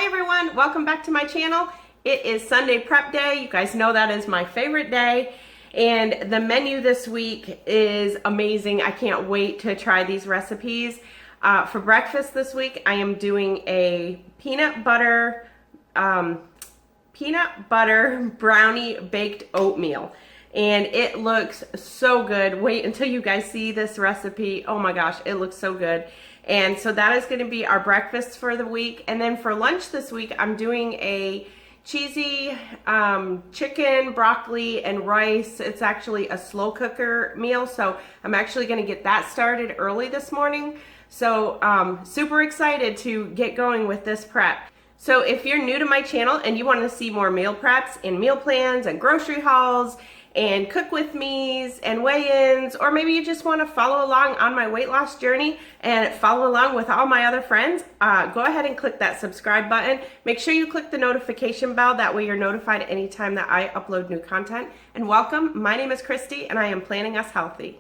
Hi everyone, welcome back to my channel. It is Sunday prep day. You guys know that is my favorite day. And the menu this week is amazing. I can't wait to try these recipes. For breakfast this week, I am doing a peanut butter brownie baked oatmeal. And it looks so good. Wait until you guys see this recipe. Oh my gosh, it looks so good. And so that is going to be our breakfast for the week. And then for lunch this week, I'm doing a cheesy chicken, broccoli, and rice. It's actually a slow cooker meal. So I'm actually going to get that started early this morning. So super excited to get going with this prep. So if you're new to my channel and you want to see more meal preps and meal plans and grocery hauls and cook with me's and weigh-ins, or maybe you just want to follow along on my weight loss journey and follow along with all my other friends, go ahead and click that subscribe button. Make sure you click the notification bell. That way you're notified anytime that I upload new content. And welcome. My name is Christy and I am Planning Us Healthy.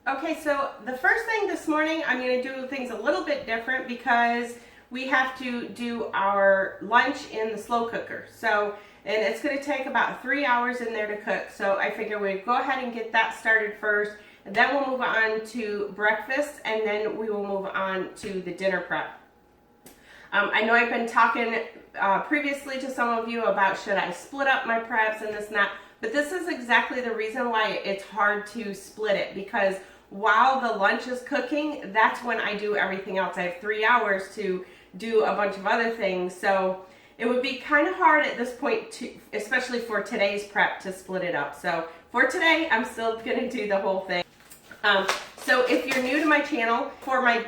Okay, so the first thing this morning, I'm going to do things a little bit different because we have to do our lunch in the slow cooker. So, and it's going to take about 3 hours in there to cook. So I figure we'd go ahead and get that started first, and then we'll move on to breakfast, and then we will move on to the dinner prep. I know I've been talking previously to some of you about should I split up my preps and this and that, but this is exactly the reason why it's hard to split it, because while the lunch is cooking, that's when I do everything else. I have 3 hours to do a bunch of other things, so it would be kind of hard at this point, to, especially for today's prep, to split it up. So for today, I'm still going to do the whole thing. So if you're new to my channel, for my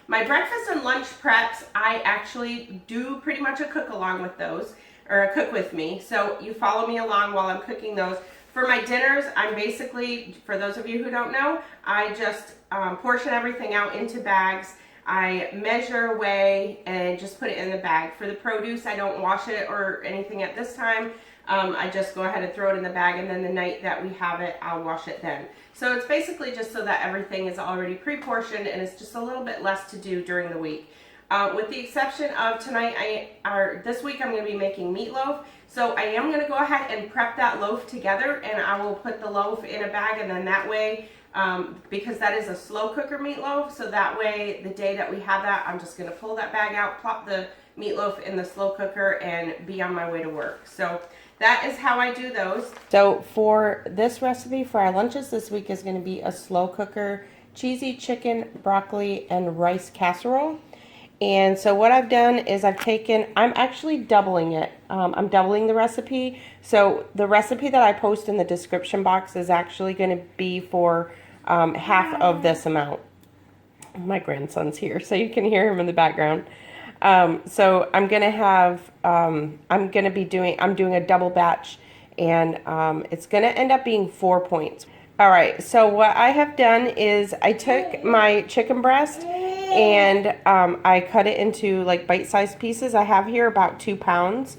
my breakfast and lunch preps, I actually do pretty much a cook along with those, or a cook with me. So you follow me along while I'm cooking those. For my dinners, I'm basically, for those of you who don't know, I just portion everything out into bags. I measure, weigh, and just put it in the bag. For the produce, I don't wash it or anything at this time. I just go ahead and throw it in the bag, and then the night that we have it, I'll wash it then. So it's basically just so that everything is already pre-portioned and it's just a little bit less to do during the week. With the exception of tonight, this week I'm going to be making meatloaf. So I am going to go ahead and prep that loaf together, and I will put the loaf in a bag, and then that way, because that is a slow cooker meatloaf, so that way the day that we have that, I'm just going to pull that bag out, plop the meatloaf in the slow cooker, and be on my way to work. So that is how I do those. So for this recipe for our lunches this week is going to be a slow cooker cheesy chicken, broccoli, and rice casserole. And so what I've done is I'm actually doubling it. I'm doubling the recipe. So the recipe that I post in the description box is actually going to be for half of this amount. My grandson's here, so you can hear him in the background. So I'm going to have, I'm doing a double batch, and it's going to end up being 4 points. All right, so what I have done is I took my chicken breast and I cut it into like bite-sized pieces. I have here about 2 pounds.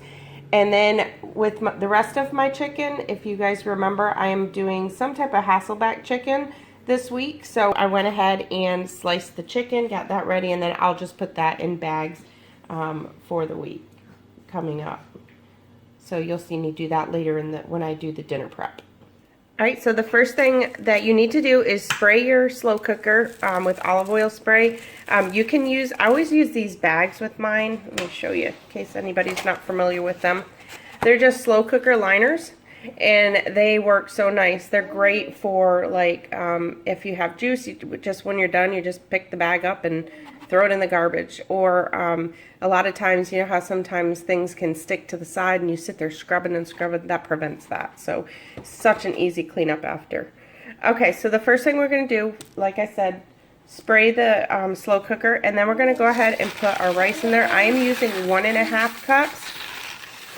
And then with the rest of my chicken, if you guys remember, I am doing some type of Hasselbeck chicken this week. So I went ahead and sliced the chicken, got that ready, and then I'll just put that in bags for the week coming up. So you'll see me do that later when I do the dinner prep. All right, so the first thing that you need to do is spray your slow cooker with olive oil spray. You can use, I always use these bags with mine. Let me show you in case anybody's not familiar with them. They're just slow cooker liners, and they work so nice. They're great for like if you have juice, just when you're done, you just pick the bag up and throw it in the garbage. Or a lot of times, you know how sometimes things can stick to the side and you sit there scrubbing and scrubbing, that prevents that. So such an easy cleanup after. Okay, so the first thing we're going to do, like I said, spray the slow cooker, and then we're going to go ahead and put our rice in there. I am using 1.5 cups.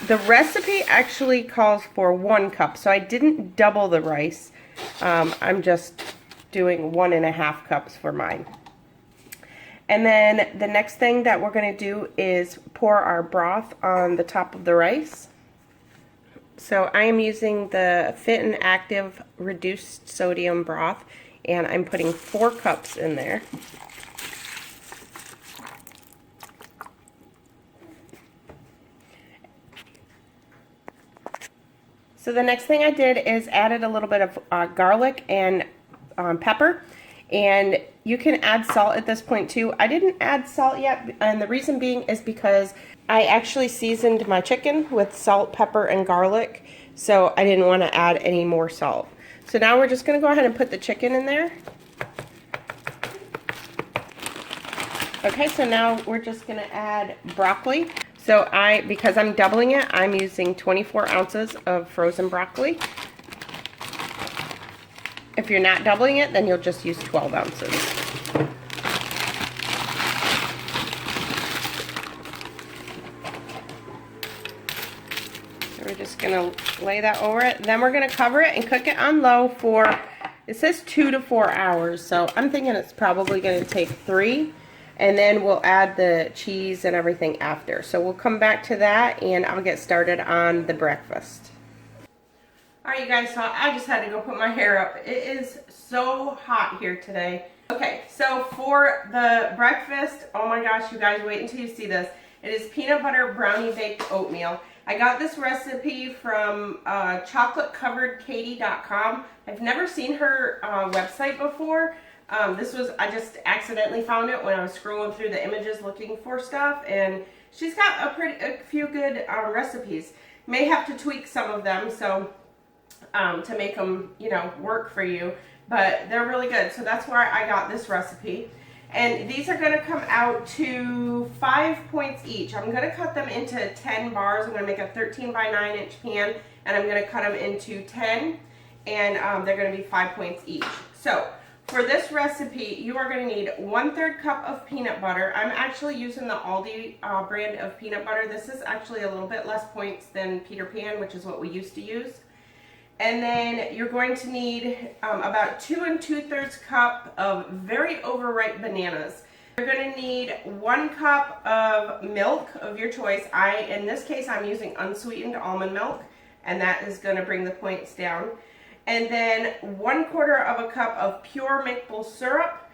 the recipe actually calls for 1 cup, so I didn't double the rice. I'm just doing 1.5 cups for mine. And then the next thing that we're going to do is pour our broth on the top of the rice. So I am using the Fit and Active reduced sodium broth, and I'm putting 4 cups in there. So the next thing I did is added a little bit of garlic and pepper, and you can add salt at this point too. I didn't add salt yet, and the reason being is because I actually seasoned my chicken with salt, pepper, and garlic, so I didn't want to add any more salt. So now we're just going to go ahead and put the chicken in there. Okay, so now we're just going to add broccoli. So because I'm doubling it, I'm using 24 ounces of frozen broccoli. If you're not doubling it, then you'll just use 12 ounces. So we're just going to lay that over it. Then we're going to cover it and cook it on low for, it says 2 to 4 hours. So I'm thinking it's probably going to take 3. And then we'll add the cheese and everything after. So we'll come back to that and I'll get started on the breakfast. Alright you guys, so I just had to go put my hair up. It is so hot here today. Okay, so for the breakfast, oh my gosh you guys, wait until you see this. It is peanut butter brownie baked oatmeal. I got this recipe from chocolatecoveredkatie.com. I've never seen her website before. I just accidentally found it when I was scrolling through the images looking for stuff, and she's got a few good recipes. May have to tweak some of them so to make them, you know, work for you, but they're really good. So that's where I got this recipe. And these are going to come out to 5 points each. I'm going to cut them into 10 bars. I'm going to make a 13 by 9 inch pan, and I'm going to cut them into 10, and they're going to be 5 points each. So for this recipe, you are going to need 1/3 cup of peanut butter. I'm actually using the Aldi brand of peanut butter. This is actually a little bit less points than Peter Pan, which is what we used to use. And then you're going to need about 2 2/3 cup of very overripe bananas. You're going to need 1 cup of milk of your choice. In this case, I'm using unsweetened almond milk, and that is going to bring the points down. And then 1/4 cup of pure maple syrup,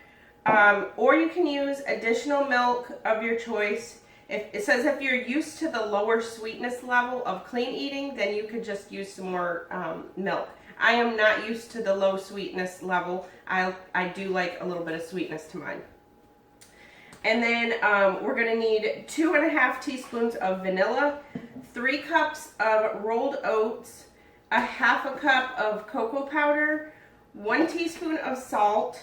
or you can use additional milk of your choice. It says if you're used to the lower sweetness level of clean eating, then you could just use some more milk. I am not used to the low sweetness level. I do like a little bit of sweetness to mine. And then we're going to need 2.5 teaspoons of vanilla, 3 cups of rolled oats, 1/2 cup of cocoa powder, 1 teaspoon of salt,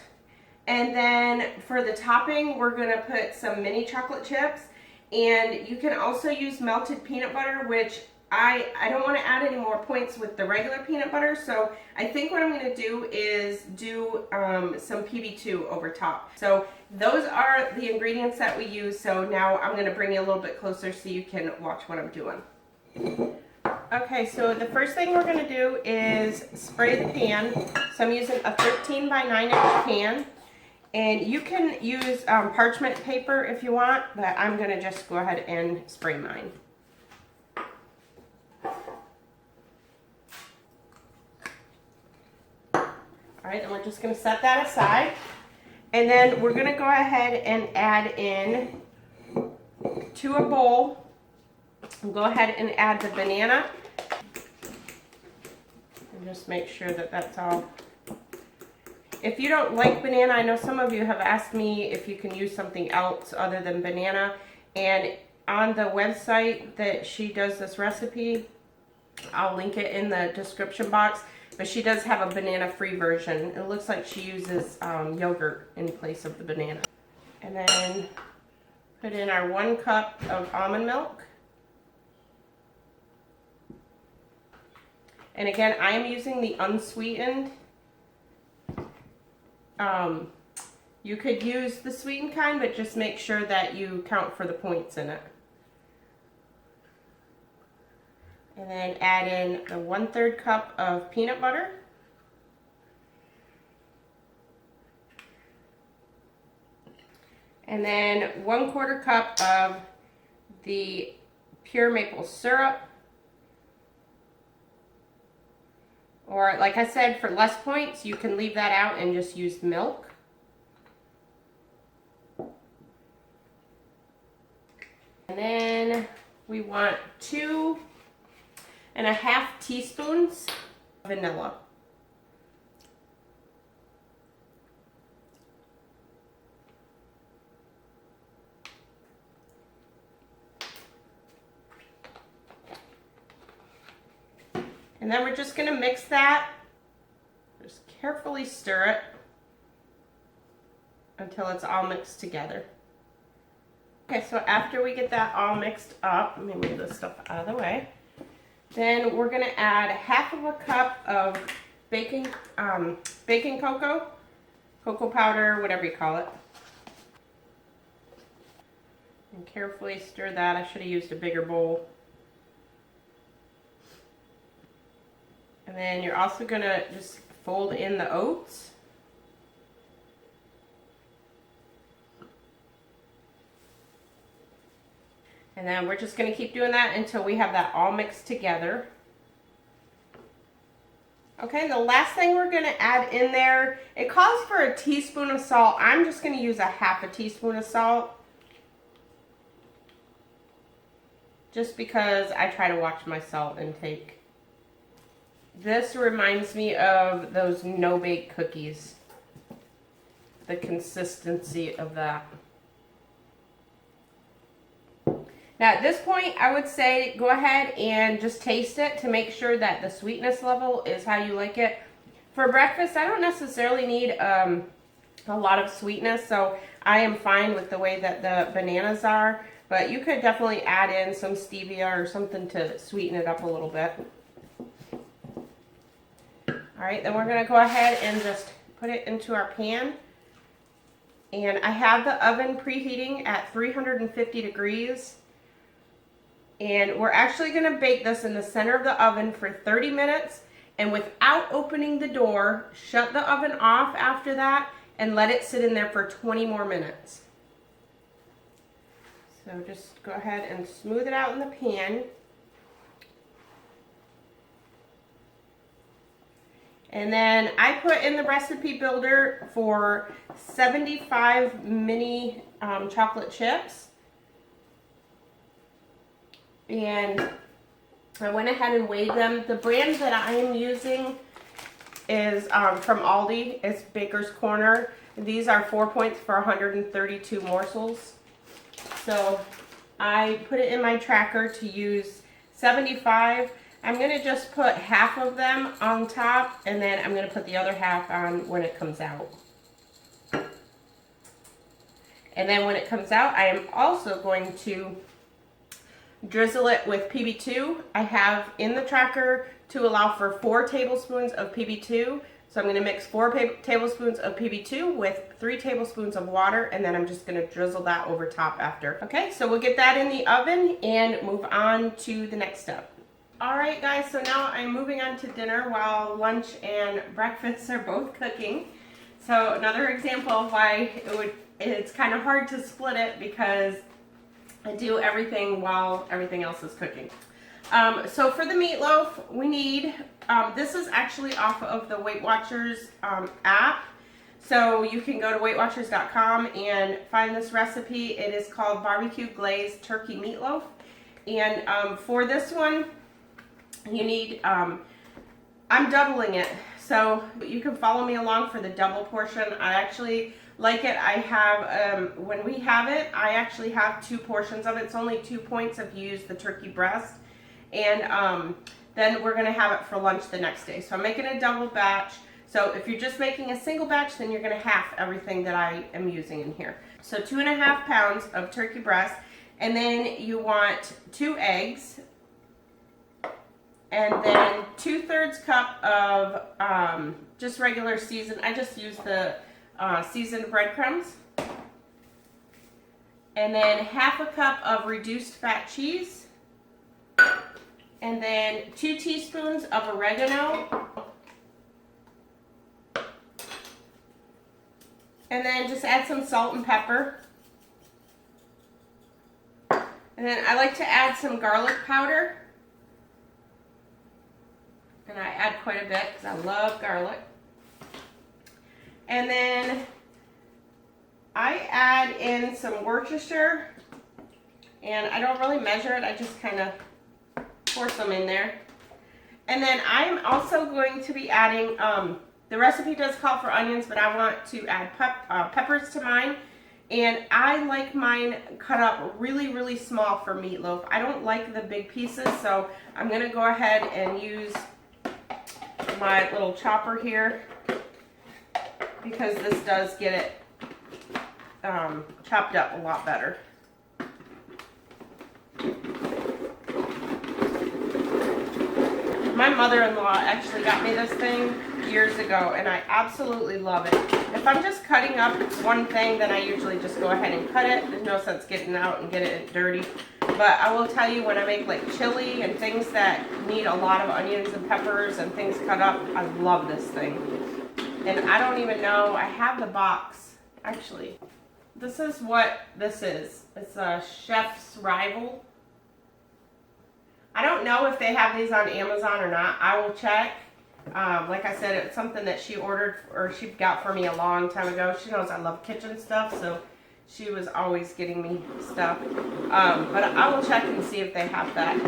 and then for the topping we're going to put some mini chocolate chips, and you can also use melted peanut butter, which I don't want to add any more points with the regular peanut butter, so I think what I'm going to do is do some PB2 over top. So those are the ingredients that we use, so now I'm going to bring you a little bit closer so you can watch what I'm doing. Okay, so the first thing we're going to do is spray the pan. So I'm using a 13 by 9 inch pan. And you can use parchment paper if you want, but I'm going to just go ahead and spray mine. Alright, and we're just going to set that aside. And then we're going to go ahead and add in to a bowl. We'll go ahead and add the banana. And just make sure that that's all. If you don't like banana, I know some of you have asked me if you can use something else other than banana. And on the website that she does this recipe, I'll link it in the description box. But she does have a banana-free version. It looks like she uses yogurt in place of the banana. And then put in our 1 cup of almond milk. And again, I am using the unsweetened. You could use the sweetened kind, but just make sure that you count for the points in it. And then add in the 1/3 cup of peanut butter. And then 1/4 cup of the pure maple syrup. Or like I said, for less points, you can leave that out and just use milk. And then we want 2.5 teaspoons of vanilla. And then we're just going to mix that, just carefully stir it until it's all mixed together. Okay, so after we get that all mixed up, let me move this stuff out of the way. Then we're going to add 1/2 cup of baking cocoa powder, whatever you call it. And carefully stir that. I should have used a bigger bowl. And then you're also going to just fold in the oats. And then we're just going to keep doing that until we have that all mixed together. Okay, the last thing we're going to add in there, it calls for a teaspoon of salt. I'm just going to use 1/2 teaspoon of salt. Just because I try to watch my salt intake. This reminds me of those no-bake cookies. The consistency of that. Now at this point, I would say go ahead and just taste it to make sure that the sweetness level is how you like it. For breakfast, I don't necessarily need a lot of sweetness, so I am fine with the way that the bananas are. But you could definitely add in some stevia or something to sweeten it up a little bit. Alright, then we're going to go ahead and just put it into our pan. And I have the oven preheating at 350 degrees. And we're actually going to bake this in the center of the oven for 30 minutes. And without opening the door, shut the oven off after that and let it sit in there for 20 more minutes. So just go ahead and smooth it out in the pan. And then I put in the recipe builder for 75 mini chocolate chips. And I went ahead and weighed them. The brand that I am using is from Aldi. It's Baker's Corner. These are 4 points for 132 morsels. So I put it in my tracker to use 75. I'm going to just put 1/2 of them on top, and then I'm going to put the other 1/2 on when it comes out. And then when it comes out, I am also going to drizzle it with PB2. I have in the tracker to allow for 4 tablespoons of PB2. So I'm going to mix 4 tablespoons of PB2 with 3 tablespoons of water, and then I'm just going to drizzle that over top after. Okay, so we'll get that in the oven and move on to the next step. Alright guys, so now I'm moving on to dinner while lunch and breakfast are both cooking. So another example of why it's kind of hard to split it, because I do everything while everything else is cooking. So for the meatloaf, we need, this is actually off of the Weight Watchers app. So you can go to weightwatchers.com and find this recipe. It is called barbecue glazed turkey meatloaf. And for this one, you need, I'm doubling it. So you can follow me along for the double portion. I actually like it. I have, when we have it, I actually have 2 portions of it. It's only 2 points if you use the turkey breast. And then we're going to have it for lunch the next day. So I'm making a double batch. So if you're just making a single batch, then you're going to half everything that I am using in here. So 2.5 pounds of turkey breast. And then you want 2 eggs. And then 2/3 cup of just regular seasoned. I just use the seasoned breadcrumbs. And then 1/2 cup of reduced fat cheese. And then 2 teaspoons of oregano. And then just add some salt and pepper. And then I like to add some garlic powder. And I add quite a bit because I love garlic. And then I add in some Worcestershire. And I don't really measure it, I just kind of pour some in there. And then I'm also going to be adding, the recipe does call for onions, but I want to add peppers to mine. And I like mine cut up really, really small for meatloaf. I don't like the big pieces, so I'm going to go ahead and use my little chopper here because this does get it chopped up a lot better. My mother-in-law actually got me this thing years ago, and I absolutely love it. If I'm just cutting up one thing, then I usually just go ahead and cut it. There's no sense getting out and getting it dirty. But I will tell you, when I make like chili and things that need a lot of onions and peppers and things cut up, I love this thing. And I don't even know, I have the box. Actually, this is what this is. It's a Chef's Rival. I don't know if they have these on Amazon or not. I will check. Like I said, it's something that she ordered or she got for me a long time ago. She knows I love kitchen stuff, so she was always getting me stuff. But I will check and see if they have that.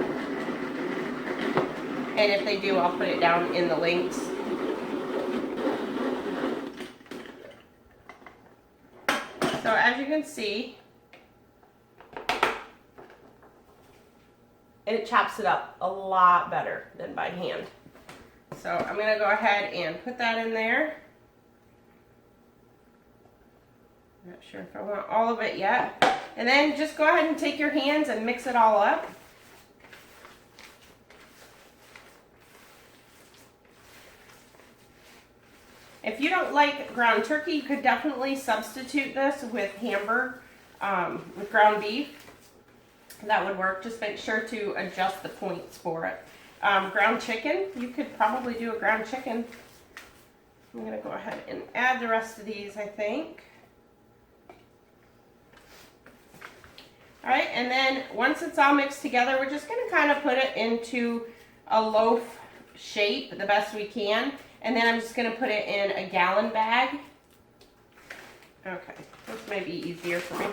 And if they do, I'll put it down in the links. So as you can see, it chops it up a lot better than by hand. So I'm going to go ahead and put that in there. Not sure if I want all of it yet. And then just go ahead and take your hands and mix it all up. If you don't like ground turkey, you could definitely substitute this with Hamburg, with ground beef. That would work. Just make sure to adjust the points for it. Ground chicken, you could probably do a ground chicken. I'm going to go ahead and add the rest of these, I think. Alright, and then once it's all mixed together, we're just going to kind of put it into a loaf shape the best we can. And then I'm just going to put it in a gallon bag. Okay, this may be easier for me.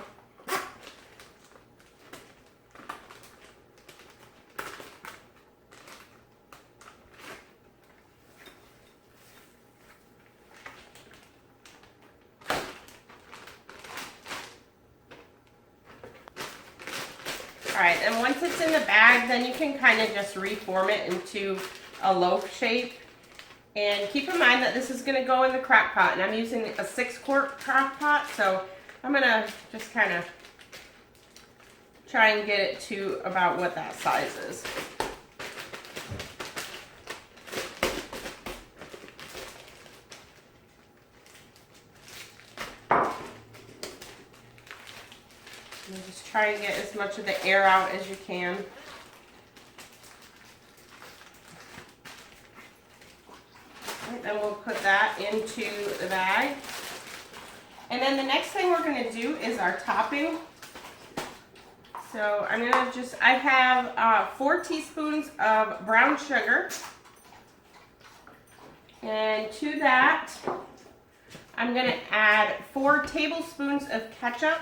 Alright, and once it's in the bag, then you can kind of just reform it into a loaf shape. And keep in mind that this is going to go in the crock pot, and I'm using a 6-quart crock pot, so I'm going to just kind of try and get it to about what that size is. And just try and get as much of the air out as you can. Then we'll put that into the bag. And then the next thing we're going to do is our topping. So I'm going to just, I have 4 teaspoons of brown sugar. And to that, I'm going to add 4 tablespoons of ketchup.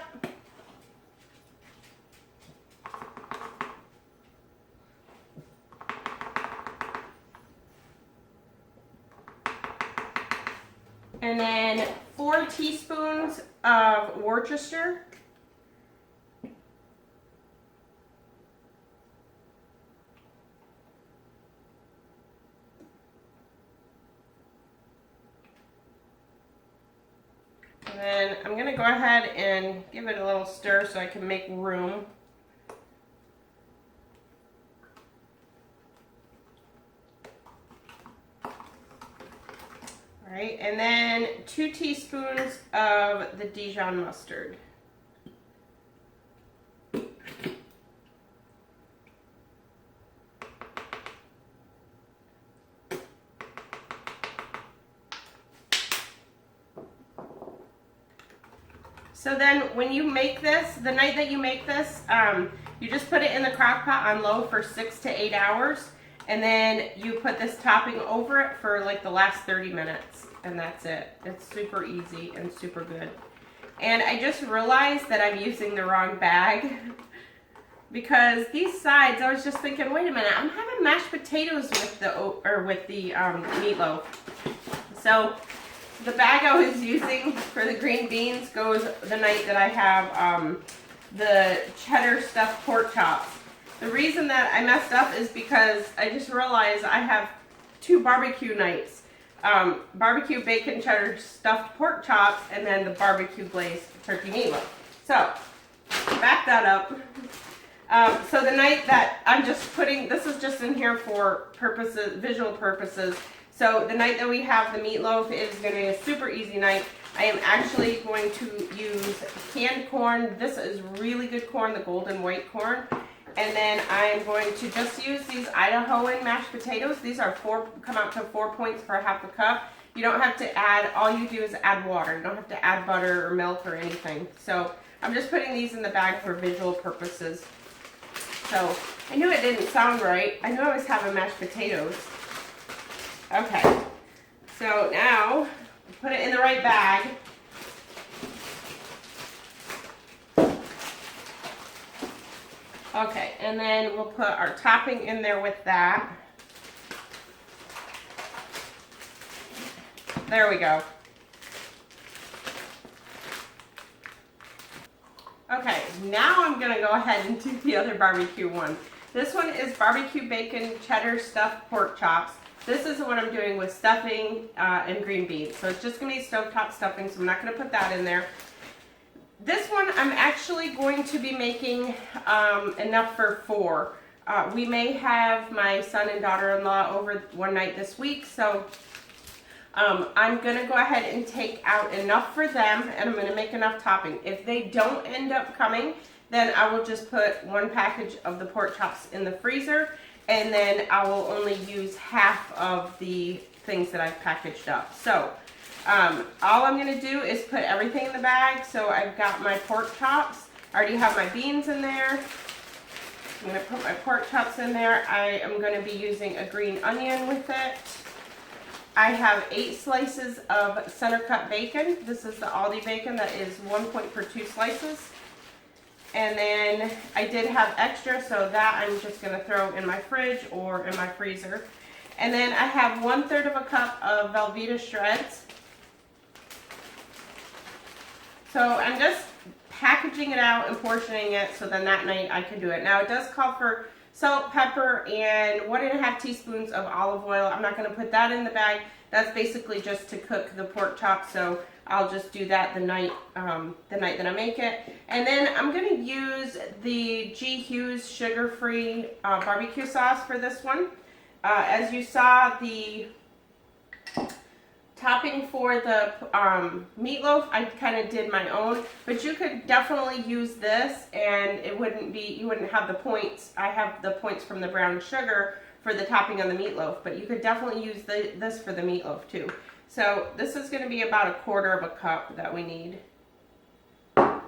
And then 4 teaspoons of Worcestershire. And then I'm going to go ahead and give it a little stir so I can make room. Right, and then 2 teaspoons of the Dijon mustard. So then when you make this, the night that you make this, you just put it in the crock pot on low for 6 to 8 hours. And then you put this topping over it for like the last 30 minutes. And that's it. It's super easy and super good. And I just realized that I'm using the wrong bag. Because these sides, I was just thinking, wait a minute, I'm having mashed potatoes with the meatloaf. So the bag I was using for the green beans goes the night that I have the cheddar stuffed pork chops. The reason that I messed up is because I just realized I have 2 barbecue nights. Barbecue bacon cheddar stuffed pork chops and then the barbecue glazed turkey meatloaf. So, back that up. So the night that I'm just putting, this is just in here for purposes, visual purposes. So the night that we have the meatloaf is going to be a super easy night. I am actually going to use canned corn. This is really good corn, the golden white corn. And then I'm going to just use these Idahoan mashed potatoes. These are come out to 4 points for half a cup. You don't have to add, all you do is add water. You don't have to add butter or milk or anything. So I'm just putting these in the bag for visual purposes. So I knew it didn't sound right. I knew I was having mashed potatoes. Okay, so now put it in the right bag. Okay, and then we'll put our topping in there with that. There we go. Okay, now I'm going to go ahead and do the other barbecue one. This one is barbecue bacon cheddar stuffed pork chops. This is what I'm doing with stuffing and green beans. So it's just going to be stovetop stuffing, so I'm not going to put that in there. This one I'm actually going to be making enough for 4. We may have my son and daughter-in-law over one night this week, so I'm going to go ahead and take out enough for them, and I'm going to make enough topping. If they don't end up coming, then I will just put 1 package of the pork chops in the freezer, and then I will only use half of the things that I've packaged up. So all I'm going to do is put everything in the bag. So I've got my pork chops. I already have my beans in there. I'm going to put my pork chops in there. I am going to be using a green onion with it. I have 8 slices of center cut bacon. This is the Aldi bacon that is 1 point per 2 slices. And then I did have extra, so that I'm just going to throw in my fridge or in my freezer. And then I have 1/3 of a cup of Velveeta shreds. So I'm just packaging it out and portioning it so then that night I can do it. Now it does call for salt, pepper, and 1½ teaspoons of olive oil. I'm not going to put that in the bag. That's basically just to cook the pork chop, so I'll just do that the night that I make it. And then I'm going to use the G. Hughes sugar-free barbecue sauce for this one. As you saw, the topping for the meatloaf, I kind of did my own, but you could definitely use this, and it wouldn't be, you wouldn't have the points. I have the points from the brown sugar for the topping on the meatloaf, but you could definitely use this for the meatloaf too. So this is going to be about 1/4 of a cup that we need. So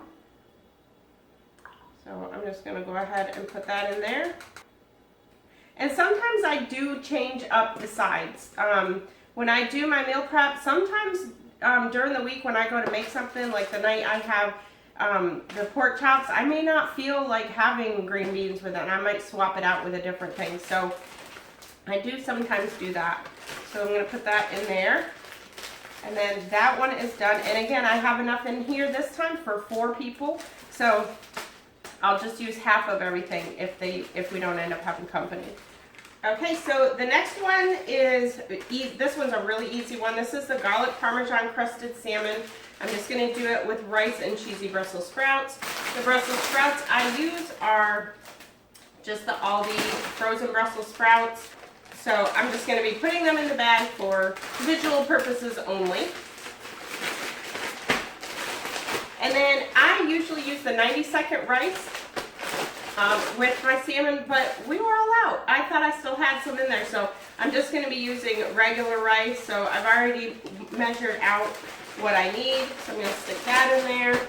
I'm just going to go ahead and put that in there. And sometimes I do change up the sides. When I do my meal prep, sometimes during the week when I go to make something, like the night I have the pork chops, I may not feel like having green beans with it, and I might swap it out with a different thing. So I do sometimes do that. So I'm going to put that in there. And then that one is done. And again, I have enough in here this time for 4 people. So I'll just use half of everything if we don't end up having company. Okay, so the next one is, this one's a really easy one. This is the garlic Parmesan crusted salmon. I'm just going to do it with rice and cheesy Brussels sprouts. The Brussels sprouts I use are just the Aldi frozen Brussels sprouts. So I'm just going to be putting them in the bag for visual purposes only. And then I usually use the 90-second rice with my salmon, but we were all out. I thought I still had some in there, so I'm just going to be using regular rice. So I've already measured out what I need, so I'm going to stick that in there.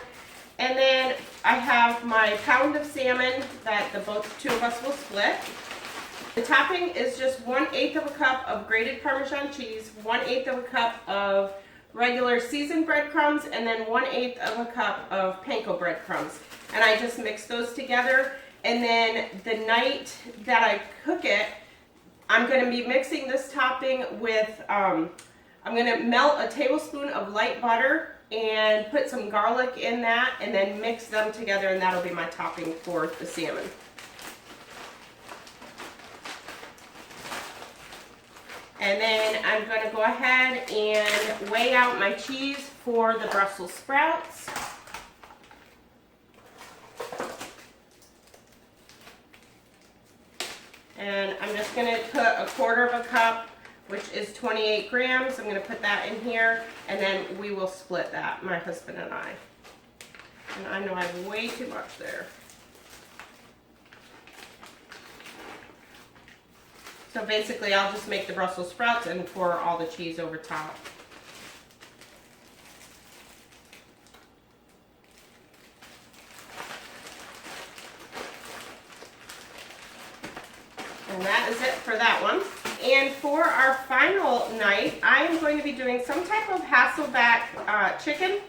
And then I have my pound of salmon that the two of us will split. The topping is just 1/8 of a cup of grated Parmesan cheese, 1/8 of a cup of regular seasoned breadcrumbs, and then 1/8 of a cup of panko breadcrumbs. And I just mix those together. And then the night that I cook it, I'm going to be mixing this topping with, I'm going to melt a tablespoon of light butter and put some garlic in that, and then mix them together, and that'll be my topping for the salmon. And then I'm going to go ahead and weigh out my cheese for the Brussels sprouts. And I'm just going to put 1/4 of a cup, which is 28 grams. I'm going to put that in here, and then we will split that, my husband and I. And I know I have way too much there. So basically, I'll just make the Brussels sprouts and pour all the cheese over top. And that is it for that one. And for our final night, I am going to be doing some type of Hasselbeck chicken.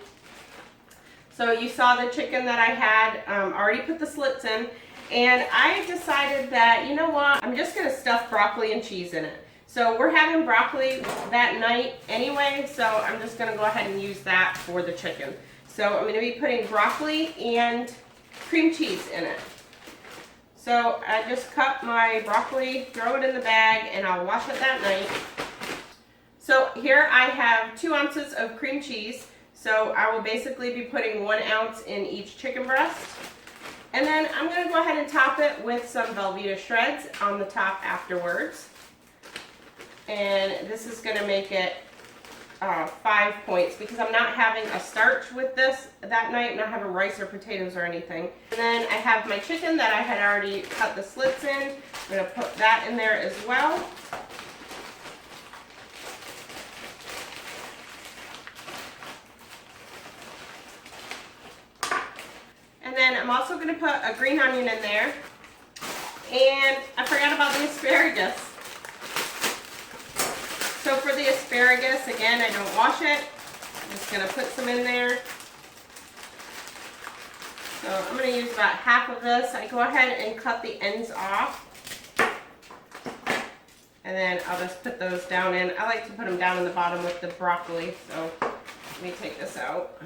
So you saw the chicken that I had already put the slits in. And I decided that, you know what, I'm just going to stuff broccoli and cheese in it. So we're having broccoli that night anyway, so I'm just going to go ahead and use that for the chicken. So I'm going to be putting broccoli and cream cheese in it. So I just cut my broccoli, throw it in the bag, and I'll wash it that night. So here I have 2 ounces of cream cheese. So I will basically be putting 1 ounce in each chicken breast. And then I'm going to go ahead and top it with some Velveeta shreds on the top afterwards. And this is going to make it 5 points because I'm not having a starch with this that night. I'm not having rice or potatoes or anything. And then I have my chicken that I had already cut the slits in. I'm going to put that in there as well. And then I'm also going to put a green onion in there. And I forgot about the asparagus. So for the asparagus, again, I don't wash it. I'm just going to put some in there. So I'm going to use about half of this. I go ahead and cut the ends off. And then I'll just put those down in. I like to put them down in the bottom with the broccoli. So let me take this out.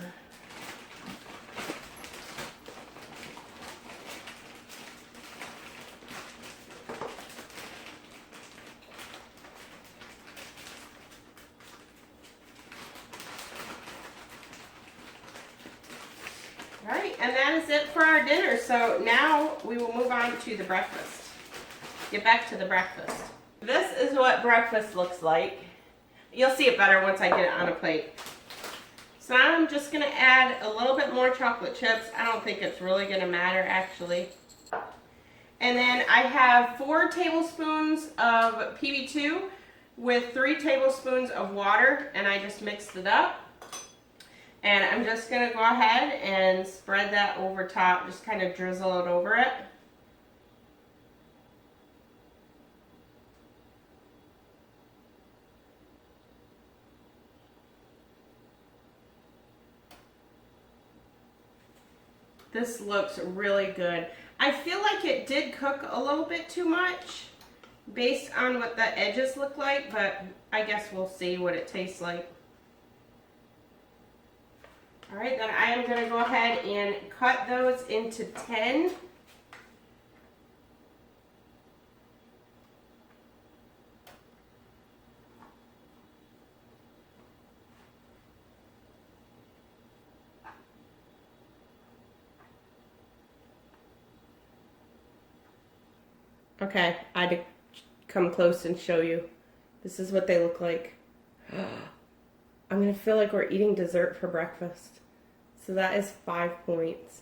Alright, and that is it for our dinner. So now we will move on to the breakfast. Get back to the breakfast. This is what breakfast looks like. You'll see it better once I get it on a plate. So now I'm just going to add a little bit more chocolate chips. I don't think it's really going to matter actually. And then I have 4 tablespoons of PB2 with 3 tablespoons of water, and I just mixed it up. And I'm just going to go ahead and spread that over top, just kind of drizzle it over it. This looks really good. I feel like it did cook a little bit too much based on what the edges look like, but I guess we'll see what it tastes like. Alright, then I am going to go ahead and cut those into 10. Okay, I had to come close and show you. This is what they look like. I'm going to feel like we're eating dessert for breakfast. So that is 5 points.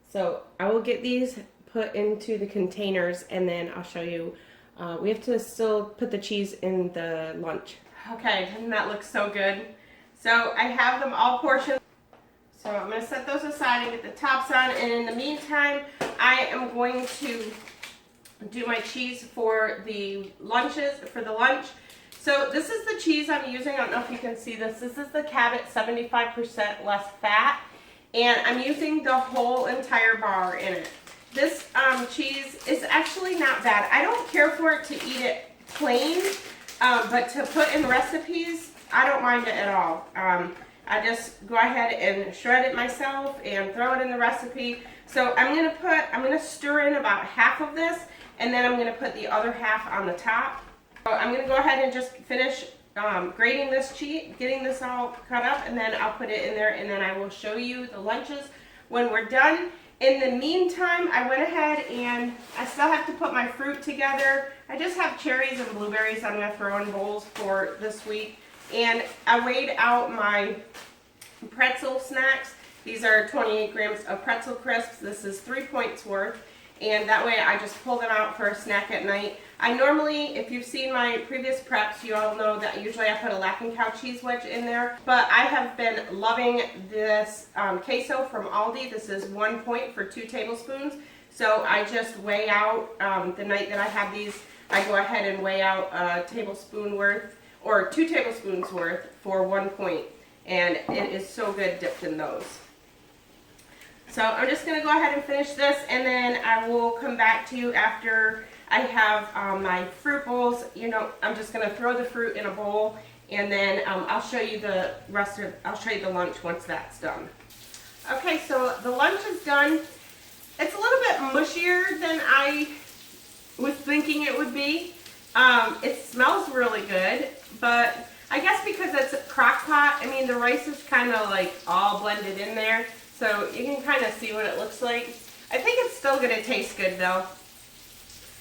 So I will get these put into the containers and then I'll show you. We have to still put the cheese in the lunch. Okay, doesn't that look so good? So I have them all portioned. So I'm going to set those aside and get the tops on, and in the meantime, I am going to do my cheese for the lunch. So this is the cheese I'm using. I don't know if you can see this. This is the Cabot 75% less fat, and I'm using the whole entire bar in it. This cheese is actually not bad. I don't care for it to eat it plain, but to put in recipes, I don't mind it at all. I just go ahead and shred it myself and throw it in the recipe. So I'm gonna stir in about half of this, and then I'm gonna put the other half on the top. So I'm gonna go ahead and just finish grating this cheese, getting this all cut up, and then I'll put it in there, and then I will show you the lunches when we're done. In the meantime, I went ahead and I still have to put my fruit together. I just have cherries and blueberries I'm gonna throw in bowls for this week. And I weighed out my pretzel snacks. These are 28 grams of pretzel crisps. This is 3 points worth. And that way I just pull them out for a snack at night. I normally, if you've seen my previous preps, you all know that usually I put a Laughing Cow cheese wedge in there. But I have been loving this queso from Aldi. This is 1 point for 2 tablespoons. So I just weigh out, the night that I have these, I go ahead and weigh out a tablespoon worth, or 2 tablespoons worth for 1 point. And it is so good dipped in those. So I'm just going to go ahead and finish this, and then I will come back to you after I have my fruit bowls. You know, I'm just going to throw the fruit in a bowl, and then I'll show you the I'll show you the lunch once that's done. Okay, so the lunch is done. It's a little bit mushier than I was thinking it would be. It smells really good, but I guess because it's a crock pot, I mean, the rice is kind of like all blended in there. So you can kind of see what it looks like. I think it's still going to taste good though.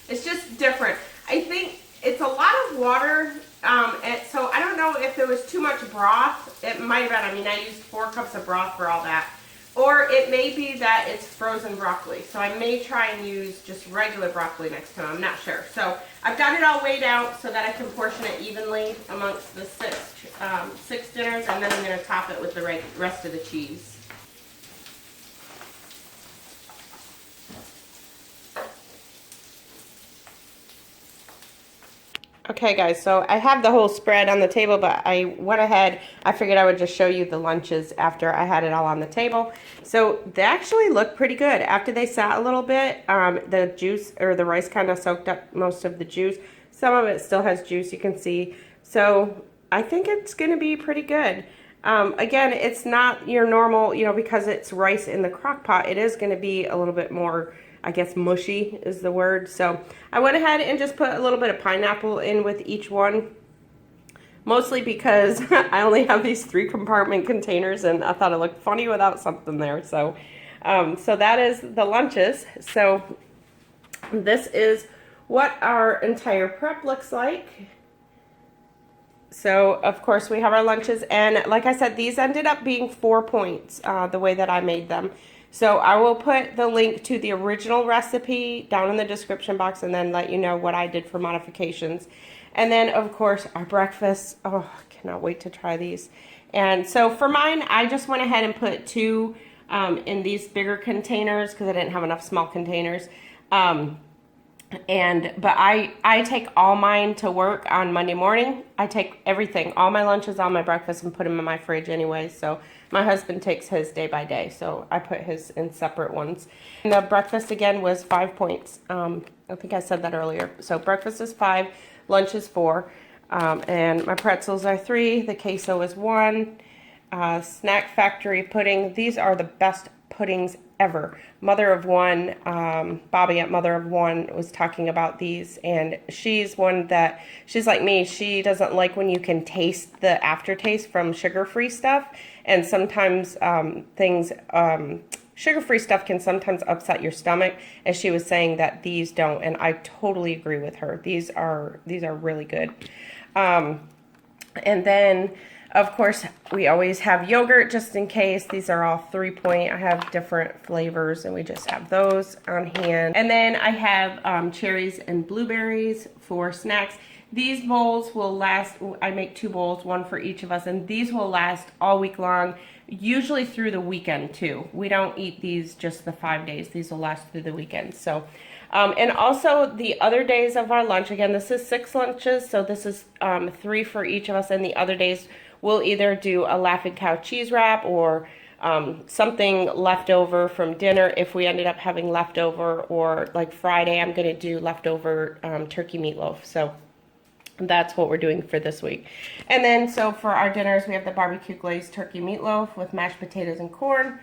It's just different. I think it's a lot of water, and so I don't know if there was too much broth. It might have been. I mean, I used 4 cups of broth for all that. Or it may be that it's frozen broccoli. So I may try and use just regular broccoli next time. I'm not sure. So I've got it all weighed out so that I can portion it evenly amongst the 6 dinners, and then I'm going to top it with the rest of the cheese. Okay guys, so I have the whole spread on the table, but I went ahead, I figured I would just show you the lunches after I had it all on the table. So they actually look pretty good. After they sat a little bit, the juice, or the rice kind of soaked up most of the juice. Some of it still has juice, you can see. So I think it's going to be pretty good. Again, it's not your normal, you know, because it's rice in the crock pot, it is going to be a little bit more, I guess mushy is the word. So I went ahead and just put a little bit of pineapple in with each one. Mostly because I only have these 3 compartment containers, and I thought it looked funny without something there. So, so that is the lunches. So this is what our entire prep looks like. So of course we have our lunches, and like I said, these ended up being 4 points the way that I made them. So I will put the link to the original recipe down in the description box, and then let you know what I did for modifications. And then of course our breakfast, oh, I cannot wait to try these. And so for mine, I just went ahead and put 2 in these bigger containers because I didn't have enough small containers. But I take all mine to work on Monday morning. I take everything, all my lunches, all my breakfast, and put them in my fridge anyway. So my husband takes his day by day, so I put his in separate ones. And the breakfast again was 5 points. I think I said that earlier. So breakfast is 5, lunch is 4, and my pretzels are 3. The queso is 1. Snack Factory pudding. These are the best puddings ever. Mother of One, Bobby at Mother of One was talking about these, and she's like me, she doesn't like when you can taste the aftertaste from sugar-free stuff, and sometimes sugar-free stuff can sometimes upset your stomach, and she was saying that these don't, and I totally agree with her. These are really good. And then of course, we always have yogurt just in case. These are all 3 point. I have different flavors, and we just have those on hand. And then I have cherries and blueberries for snacks. These bowls will last, I make 2 bowls, 1 for each of us, and these will last all week long. usually through the weekend too. We don't eat these just the 5 days. These will last through the weekend. So, and also the other days of our lunch, again, this is 6 lunches, so this is 3 for each of us, and the other days we'll either do a Laughing Cow cheese wrap or something left over from dinner if we ended up having leftover, or like Friday I'm going to do leftover turkey meatloaf. So that's what we're doing for this week. And then so for our dinners we have the barbecue glazed turkey meatloaf with mashed potatoes and corn,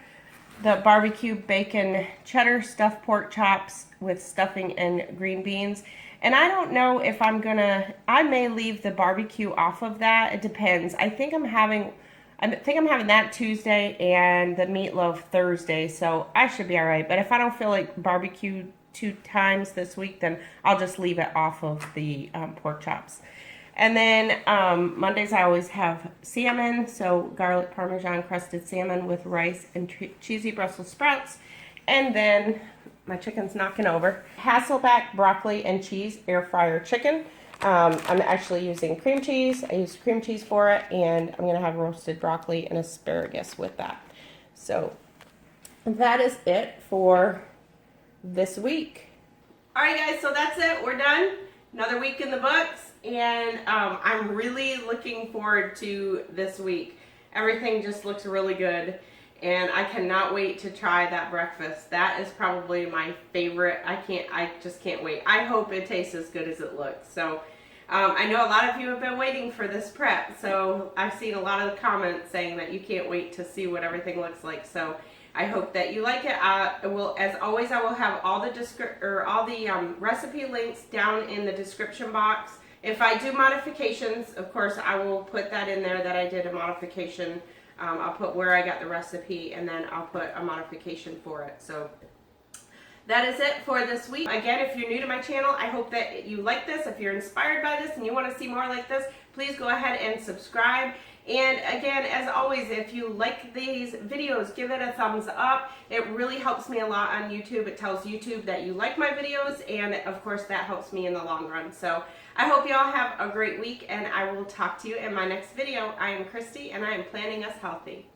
the barbecue bacon cheddar stuffed pork chops with stuffing and green beans. And I don't know if I may leave the barbecue off of that. It depends. I think I'm having that Tuesday and the meatloaf Thursday, so I should be all right. But if I don't feel like barbecue 2 times this week, then I'll just leave it off of the pork chops. And then Mondays I always have salmon, so garlic Parmesan crusted salmon with rice and cheesy Brussels sprouts. And then my chicken's knocking over. Hasselbeck broccoli and cheese air fryer chicken. I'm actually using cream cheese. I used cream cheese for it, and I'm going to have roasted broccoli and asparagus with that. So that is it for this week. All right, guys, so that's it. We're done. Another week in the books, and I'm really looking forward to this week. Everything just looks really good, and I cannot wait to try that breakfast. That is probably my favorite. I just can't wait. I hope it tastes as good as it looks. So I know a lot of you have been waiting for this prep, so I've seen a lot of the comments saying that you can't wait to see what everything looks like. So I hope that you like it. As always, I will have all the recipe links down in the description box. If I do modifications, of course, I will put that in there that I did a modification. I'll put where I got the recipe, and then I'll put a modification for it. So that is it for this week. Again, if you're new to my channel, I hope that you like this. If you're inspired by this and you want to see more like this, please go ahead and subscribe. And again, as always, if you like these videos, give it a thumbs up. It really helps me a lot on YouTube. It tells YouTube that you like my videos, and of course that helps me in the long run. So I hope you all have a great week, and I will talk to you in my next video. I am Christy, and I am planning us healthy.